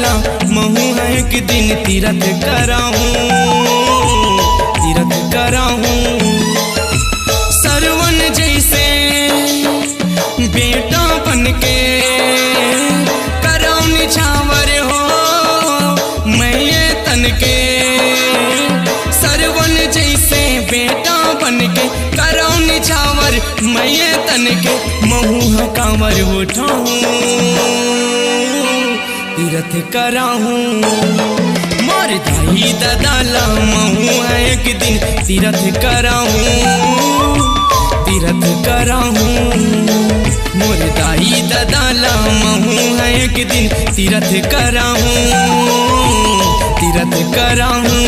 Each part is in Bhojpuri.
दाला महू है एक दिन तीरथ कराऊं, तीरथ कराऊं। सरवन जैसे बेटा बनके कराऊं निछावर हो मैं ये तन के। सरवन जैसे बेटा बनके कराऊं निछावर मैं ये तन के। महू कांवर उठाऊं तीरथ कराऊं। मोर दाई दाला महू है एक दिन तीरथ कराऊं, तीरथ कराऊं। मोर दाई दाला महू है एक दिन तीरथ कराऊं, तीरथ कराऊं।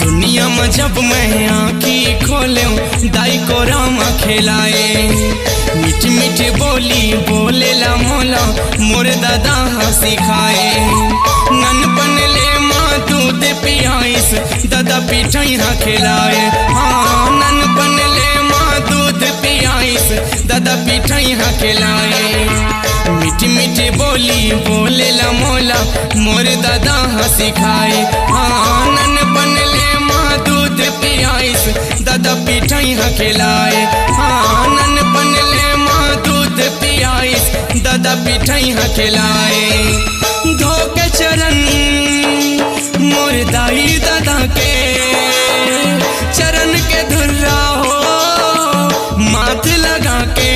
दुनिया में जब मैं आँखी खोलूं दाई को रामा खिलाए। मीठी मीठी बोली बोले ला मोला मोर दादा सिखाए। ननपन ले माँ दूध पियाइस दादा पिठाई खिलाए। हाँ ननपन ले माँ दूध पियाइस दादा पिठाई खिलाए। मीठी मीठी बोली बोले ला मोला मोर दादा सिखाए। हाँ ननपन ले माँ दूध पियाइस दादा पिठाई खिलाए। हाँ ननपन ले माँ दूध पियाइस दादा पिठाई खिलाए। धोके चरण मोर दाई दादा के चरण के धुर्रा हो माथ लगा के।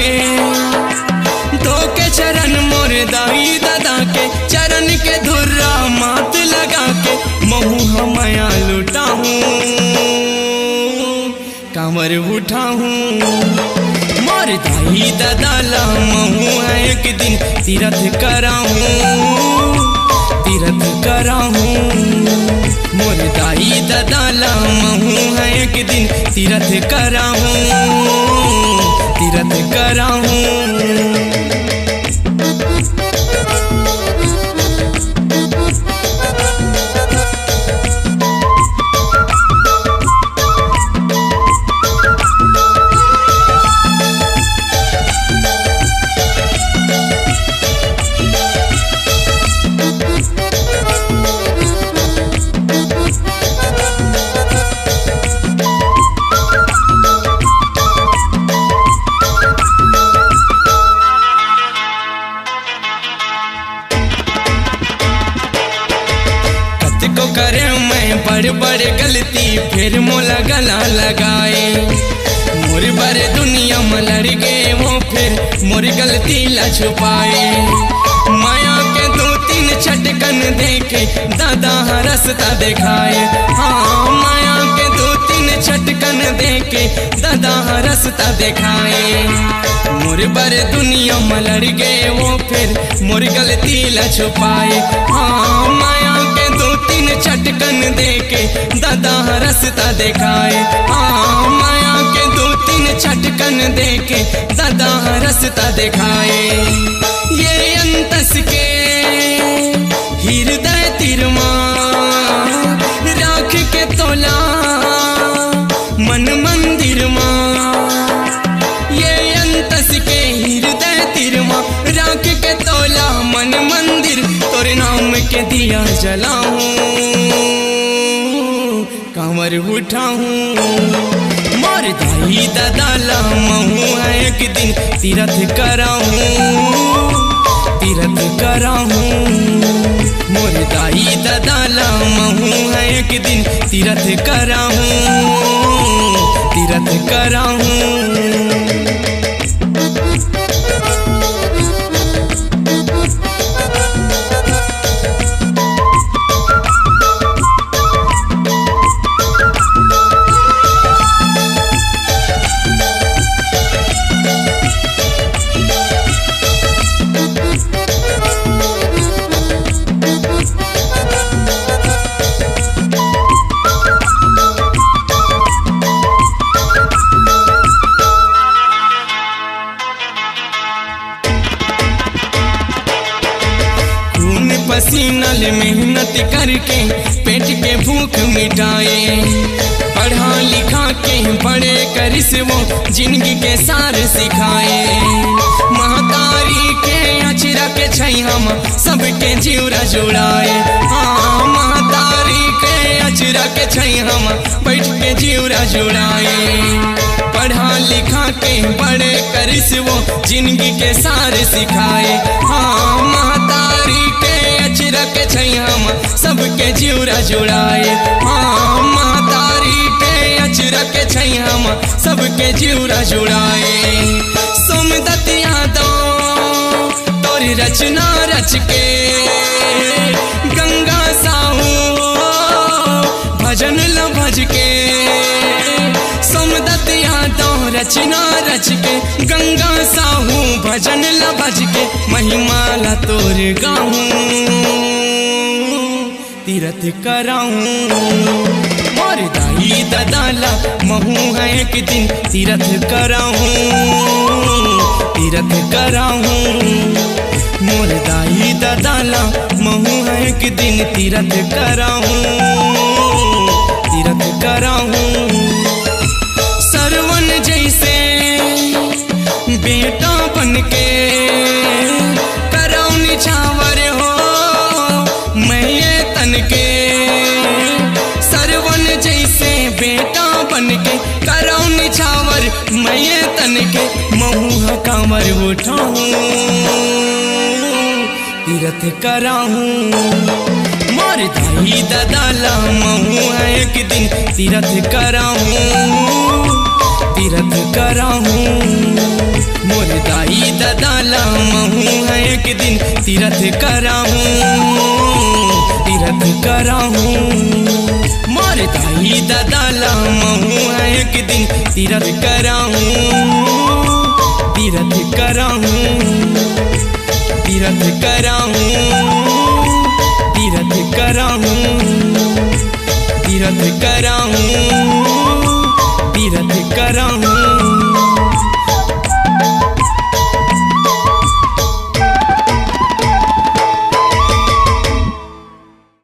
धोके चरण मोर दाई दादा के चरण के धुर्रा माथ लगा के। महू हमया लुटाऊं कांवर उठाऊं। मोर दाई दाला महू है एक दिन तीरथ कराऊं, तीरथ कराऊं। मोर दाई दाला महू है एक दिन तीरथ कराऊं, तीरथ कराऊं। को करे मैं बड़ बड़ गलती फिर मोला गला लगाए। मोर बड़े दुनिया में लड़ गए वो फिर मोर गलती ला छुपाए। माया के दो तीन छटकन देखे दादा रास्ता दिखाए। हाँ माया के दो तीन छटकन देखे दादा रास्ता दिखाए। मोर बड़े दुनिया में लड़ गए वो फिर मोर गलती ला छुपाए। हाँ माया के दो तीन छटकन देके दादा रास्ता दिखाए। हाँ माया के दो तीन छटकन देके दादा रास्ता दिखाए। ये अंतस के हृदय तिरमा राख के तोला मन मंदिर माँ। ये अंतस के हृदय तिरमा राख के तोला मन मंदिर। तोरे नाम के दिया जलाऊं कांवर उठाऊं। मोर दाई दाला महू है एक दिन तीरथ कराऊं, तीरथ कराऊं। मोर दाई दाला महू है एक दिन तीरथ कराऊं, तीरथ कराऊं। पसीनल मेहनत करके पेट के भूख मिटाए। पढ़ा लिखा के बड़े करिस वो जिंदगी के सार सिखाए। महतारी के अचरा के छैया सबके जीवरा जुड़ाए। हाँ महतारी के अचरा के छैया बैठ के जीवरा जुड़ाए। पढ़ा लिखा के बड़े करिस वो जिंदगी के सार सिखाए। हाँ महतारी के अचरा के छैया सबके जीवरा जुड़ाए। हाँ महतारी के अचरा के छैया सबके जीवरा जुड़ाए। सोमदत्त यादव तोरी रचना रच के गंगा साहू भजन ल भज के। सोमदत्त यादव रचना रच के गंगा साहू भजन ल भज के। महिमा ला तोर गाऊं तीरथ कराऊं। मोर दाई दादाला महू है एक दिन तीरथ कराऊं तीरथ कराऊं। मोर दाई दादाला महू है एक दिन तीरथ कराऊं तीरथ कराऊं। सरवन जैसे बेटा बनके कराऊं निछावर हो मैं तन के। सरवन जैसे बेटा बनके कराऊं निछावर मैं तन के। महू कांवर उठाऊं तीरथ कराऊं। मोर दाई दादाला महू है एक दिन तीरथ कराऊं तीरथ कराऊं। मोर दाई दादाला महू है एक दिन तीरथ कराऊं तीरथ कराऊं। मोर दाई दादाला महू है एक दिन तीरथ कराऊं तीरथ कराऊं तीरथ कराऊं तीरथ कराऊं तीरथ कराऊं।